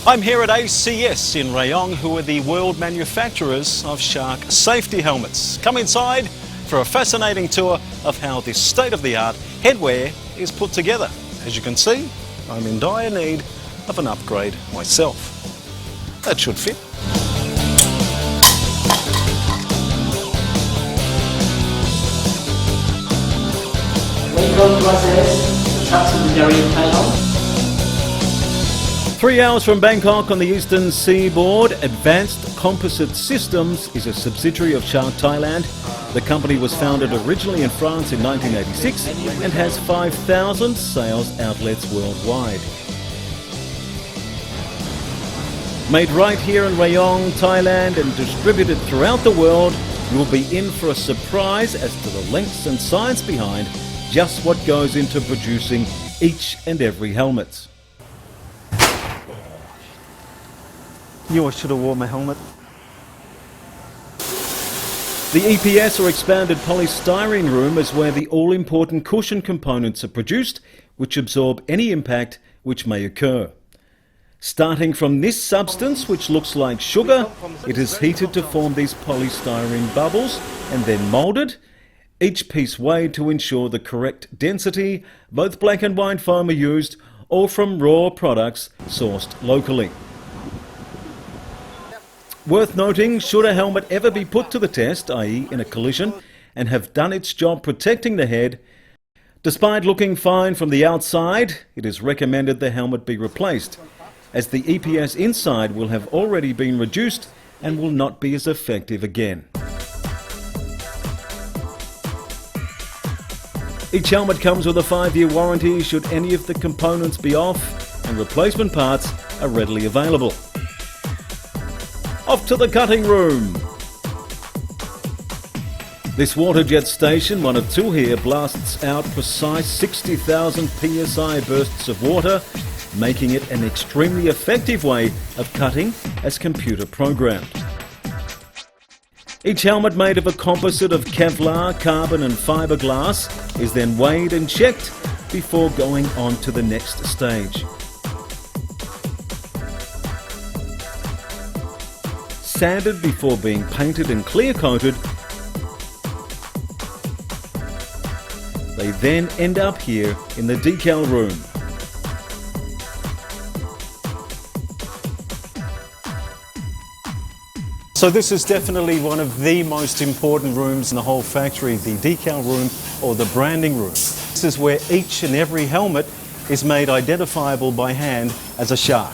I'm here at ACS in Rayong, who are the world manufacturers of shark safety helmets. Come inside for a fascinating tour of how this state-of-the-art headwear is put together. As you can see, I'm in dire need of an upgrade myself. That should fit. Welcome to ACS, the Shark subsidiary in Thailand. 3 hours from Bangkok on the eastern seaboard, Advanced Composite Systems is a subsidiary of Shark Thailand. The company was founded originally in France in 1986 and has 5,000 sales outlets worldwide. Made right here in Rayong, Thailand and distributed throughout the world, you will be in for a surprise as to the lengths and science behind just what goes into producing each and every helmet. Knew I should have worn my helmet. The EPS or expanded polystyrene room is where the all-important cushion components are produced, which absorb any impact which may occur. Starting from this substance, which looks like sugar, it is heated to form these polystyrene bubbles and then moulded. Each piece weighed to ensure the correct density. Both black and white foam are used, or from raw products sourced locally. Worth noting, should a helmet ever be put to the test, i.e. in a collision, and have done its job protecting the head, despite looking fine from the outside, it is recommended the helmet be replaced, as the EPS inside will have already been reduced and will not be as effective again. Each helmet comes with a 5-year warranty should any of the components be off, and replacement parts are readily available. Off to the cutting room. This water jet station, one of two here, blasts out precise 60,000 psi bursts of water, making it an extremely effective way of cutting as computer programmed. Each helmet made of a composite of Kevlar, carbon and fiberglass is then weighed and checked before going on to the next stage. Sanded before being painted and clear coated, they then end up here in the decal room. So this is definitely one of the most important rooms in the whole factory, the decal room or the branding room. This is where each and every helmet is made identifiable by hand as a shark.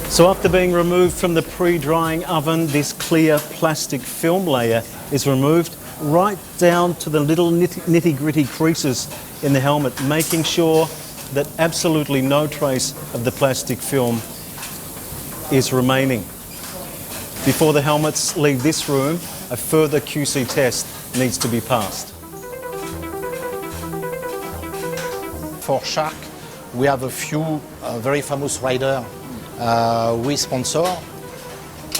So after being removed from the pre-drying oven, this clear plastic film layer is removed right down to the little nitty-gritty creases in the helmet, making sure that absolutely no trace of the plastic film is remaining. Before the helmets leave this room, a further QC test needs to be passed. For Shark, we have a few very famous riders we sponsor.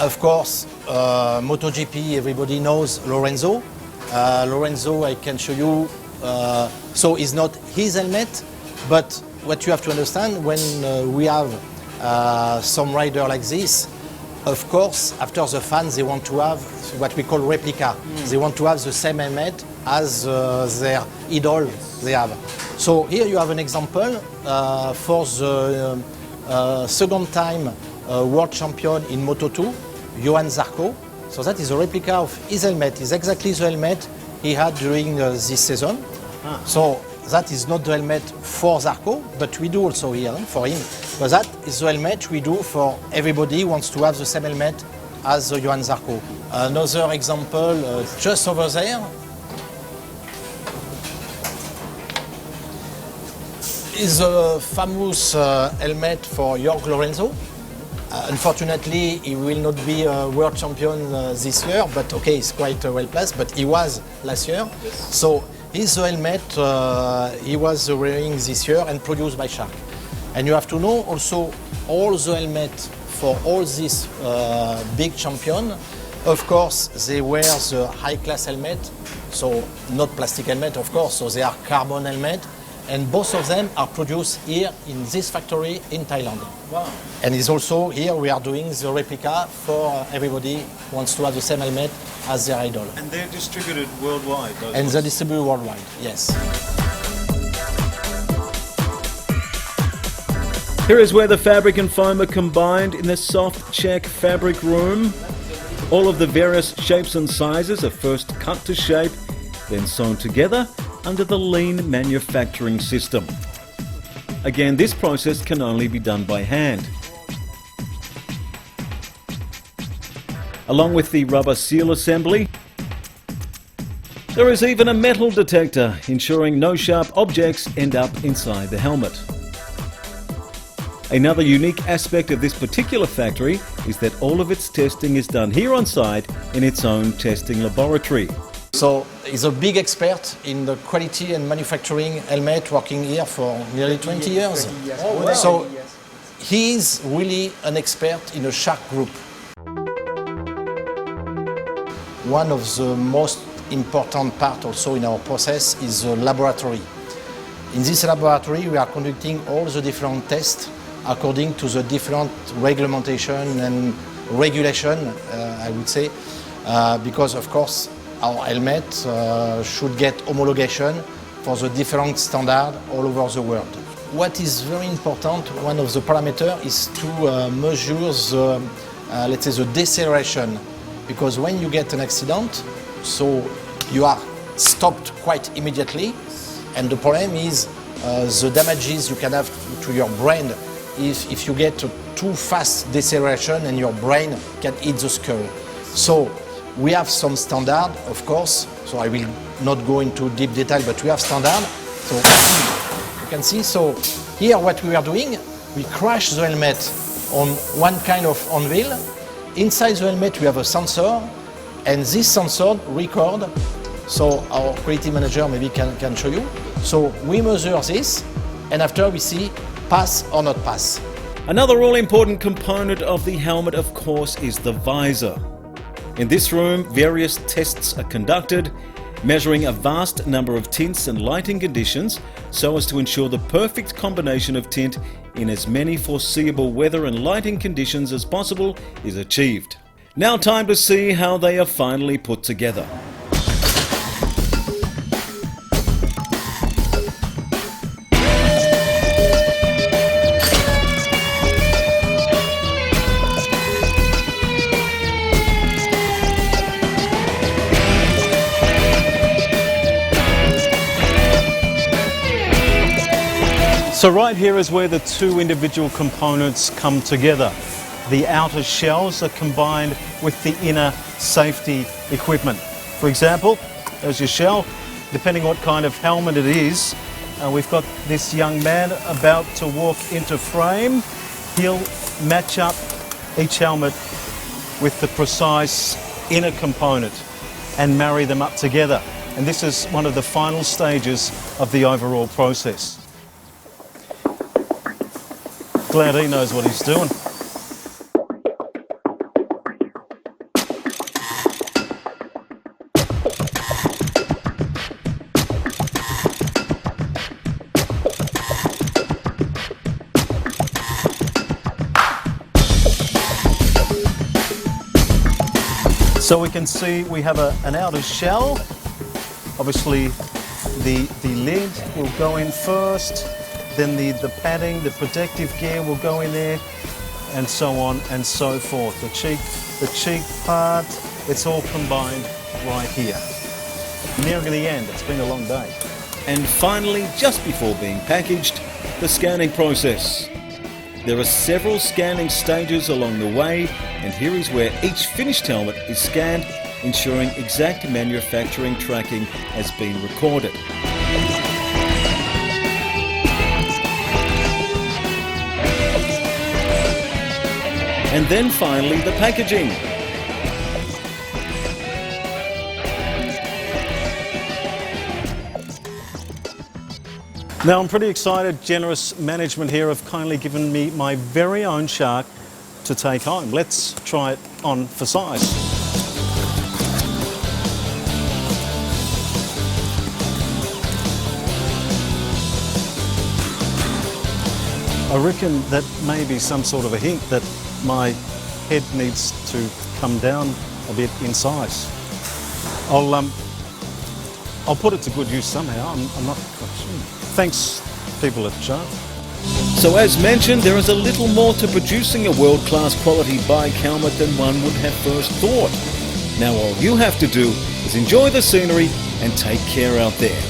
Of course, MotoGP, everybody knows Lorenzo. Lorenzo, I can show you, so it's not his helmet, but what you have to understand, when we have some rider like this, of course, after the fans, they want to have what we call replica. They want to have the same helmet as their idol they have. So here you have an example for the second time world champion in Moto2, Johan Zarco. So that is a replica of his helmet. It's exactly the helmet he had during this season. So that is not the helmet for Zarco, but we do also here for him. But that is the helmet we do for everybody who wants to have the same helmet as Johan Zarco. Another example, just over there, is a famous helmet for Jorge Lorenzo. Unfortunately, he will not be a world champion this year, but okay, he's quite well placed, but he was last year. So His helmet, he was wearing this year and produced by Shark. And you have to know also all the helmet for all these big champion. Of course, they wear the high-class helmet, so not plastic helmet, of course, so they are carbon helmet. And both of them are produced here in this factory in Thailand. Wow. And it's also here we are doing the replica for everybody who wants to have the same helmet as their idol. And they're distributed worldwide, those And ones? they're distributed worldwide, yes. Here is where the fabric and foam are combined in the soft check fabric room. All of the various shapes and sizes are first cut to shape, then sewn together under the lean manufacturing system. Again, this process can only be done by hand. Along with the rubber seal assembly, there is even a metal detector, ensuring no sharp objects end up inside the helmet. Another unique aspect of this particular factory is that all of its testing is done here on site in its own testing laboratory. So he's a big expert in the quality and manufacturing helmet, working here for nearly 20 years. Oh, wow. So he's really an expert in a Shark group. One of the most important part also in our process is the laboratory. In this laboratory we are conducting all the different tests according to the different regulation and regulation, I would say, because of course our helmet should get homologation for the different standards all over the world. What is very important, one of the parameters is to measure the, let's say, the deceleration, because when you get an accident, so you are stopped quite immediately, and the problem is the damages you can have to your brain if you get a too fast deceleration and your brain can hit the skull. So we have some standard, of course, so I will not go into deep detail, but we have standard. So you can see, so here what we are doing, we crash the helmet on one kind of anvil. Inside the helmet we have a sensor, and this sensor record, so our quality manager maybe can show you. So we measure this, and after we see pass or not pass. Another all-important component of the helmet, of course, is the visor. In this room, various tests are conducted, measuring a vast number of tints and lighting conditions so as to ensure the perfect combination of tint in as many foreseeable weather and lighting conditions as possible is achieved. Now time to see how they are finally put together. So right here is where the two individual components come together. The outer shells are combined with the inner safety equipment. For example, there's your shell. Depending what kind of helmet it is, we've got this young man about to walk into frame. He'll match up each helmet with the precise inner component and marry them up together. And this is one of the final stages of the overall process. Glad he knows what he's doing. So we can see we have an outer shell. Obviously the lid will go in first, then the padding, the protective gear will go in there, and so on and so forth. The cheek part, it's all combined right here. Nearing the end, it's been a long day. And finally, just before being packaged, the scanning process. There are several scanning stages along the way, and here is where each finished helmet is scanned, ensuring exact manufacturing tracking has been recorded. And then finally the packaging. Now I'm pretty excited. Generous management here have kindly given me my very own shark to take home. Let's try it on for size. I reckon that may be some sort of a hint that my head needs to come down a bit in size. I'll put it to good use somehow. I'm not quite sure. Thanks, people at Shark. So as mentioned, there is a little more to producing a world-class quality bike helmet than one would have first thought. Now all you have to do is enjoy the scenery and take care out there.